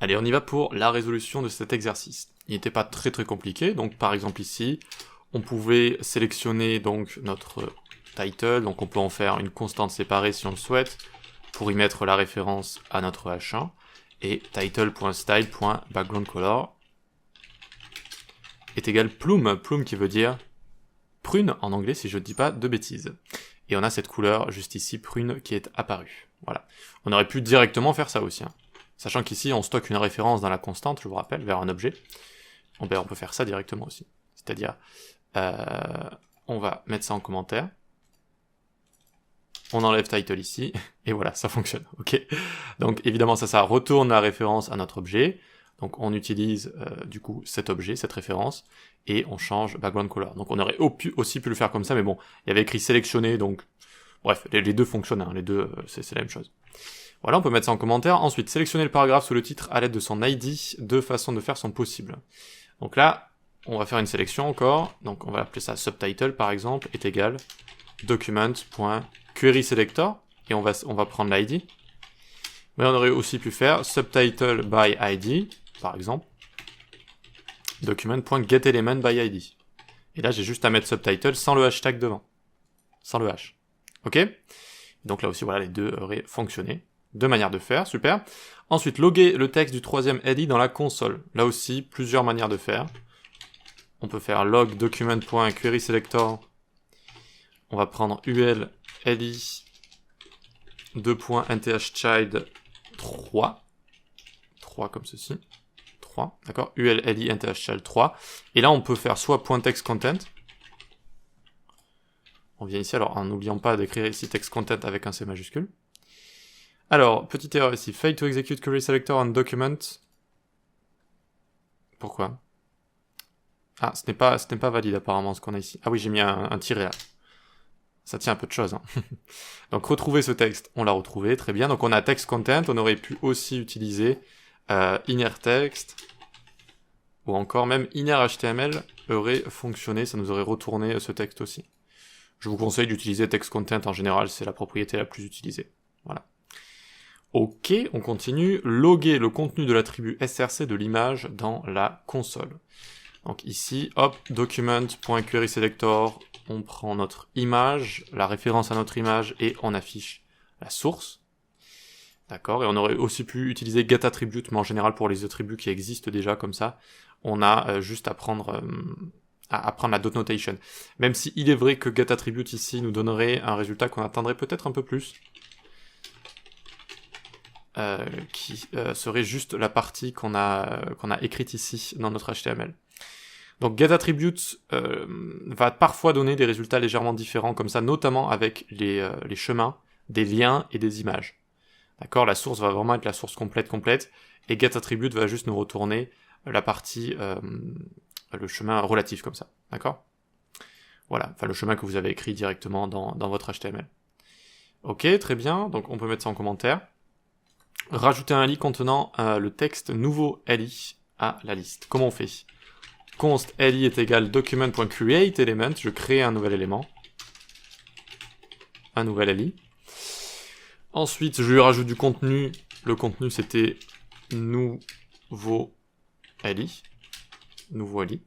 Allez, on y va pour la résolution de cet exercice. Il n'était pas très compliqué, donc par exemple ici, on pouvait sélectionner donc notre title, donc on peut en faire une constante séparée si on le souhaite, pour y mettre la référence à notre H1, et title.style.backgroundColor est égal plume qui veut dire prune en anglais si je ne dis pas de bêtises. Et on a cette couleur juste ici, prune, qui est apparue. Voilà. On aurait pu directement faire ça aussi, hein. Sachant qu'ici on stocke une référence dans la constante, je vous rappelle, vers un objet. On peut faire ça directement aussi. C'est-à-dire, on va mettre ça en commentaire. On enlève title ici, et voilà, ça fonctionne, ok. Donc évidemment ça retourne la référence à notre objet. Donc on utilise du coup cet objet, cette référence, et on change background color. Donc on aurait aussi pu le faire comme ça, mais bon, il y avait écrit sélectionner, donc bref, les deux fonctionnent, hein, les deux c'est la même chose. Voilà, on peut mettre ça en commentaire. Ensuite, sélectionner le paragraphe sous le titre à l'aide de son ID. Deux façons de faire sont possibles. Donc là, on va faire une sélection encore. Donc on va appeler ça subtitle par exemple, est égal document.querySelector, et on va prendre l'ID. Mais on aurait aussi pu faire subtitle by ID, par exemple, document.getElementById. Et là, j'ai juste à mettre subtitle sans le hashtag devant. Sans le H. Ok? Donc là aussi, voilà, les deux auraient fonctionné. Deux manières de faire, super. Ensuite, loguer le texte du troisième LI dans la console. Là aussi, plusieurs manières de faire. On peut faire log document.querySelector. On va prendre ul li 2.nthchild 3. 3 comme ceci. 3, d'accord. ul li nthchild 3. Et là, on peut faire soit .textContent. On vient ici, alors en n'oubliant pas d'écrire ici textContent avec un C majuscule. Alors, petite erreur ici, fail to execute query selector on document. Pourquoi? Ah, ce n'est pas valide apparemment ce qu'on a ici. Ah oui, j'ai mis un tiret là. Ça tient un peu de choses, hein. Donc retrouver ce texte, on l'a retrouvé, très bien. Donc on a text content, on aurait pu aussi utiliser inner text, ou encore même inner HTML aurait fonctionné, ça nous aurait retourné ce texte aussi. Je vous conseille d'utiliser text content en général, c'est la propriété la plus utilisée. Voilà. Ok, on continue. Loguer le contenu de l'attribut src de l'image dans la console. Donc ici, hop, document.querySelector, on prend notre image, la référence à notre image, et on affiche la source. D'accord, et on aurait aussi pu utiliser getAttribute, mais en général pour les attributs qui existent déjà comme ça, on a juste à prendre la dot notation. Même si il est vrai que getAttribute ici nous donnerait un résultat qu'on attendrait peut-être un peu plus, qui serait juste la partie qu'on a écrite ici dans notre HTML. Donc getAttribute va parfois donner des résultats légèrement différents comme ça, notamment avec les chemins, des liens et des images. D'accord, la source va vraiment être la source complète, et getAttribute va juste nous retourner la partie, le chemin relatif comme ça. D'accord? Voilà, enfin le chemin que vous avez écrit directement dans votre HTML. Ok, très bien, donc on peut mettre ça en commentaire. Rajouter un li contenant le texte nouveau li à la liste. Comment on fait? Const li est égal document.createElement, je crée un nouvel élément. Un nouvel li. Ensuite, je lui rajoute du contenu. Le contenu, c'était nouveau li. Nouveau li.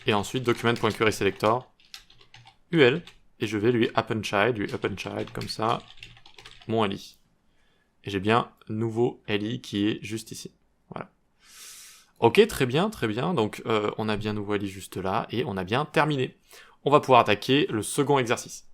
Et ensuite, document.querySelector ul. Et je vais lui append-child comme ça, mon li. Et j'ai bien nouveau li qui est juste ici. Voilà. Ok, très bien, donc on a bien nouveau li juste là, et on a bien terminé. On va pouvoir attaquer le second exercice.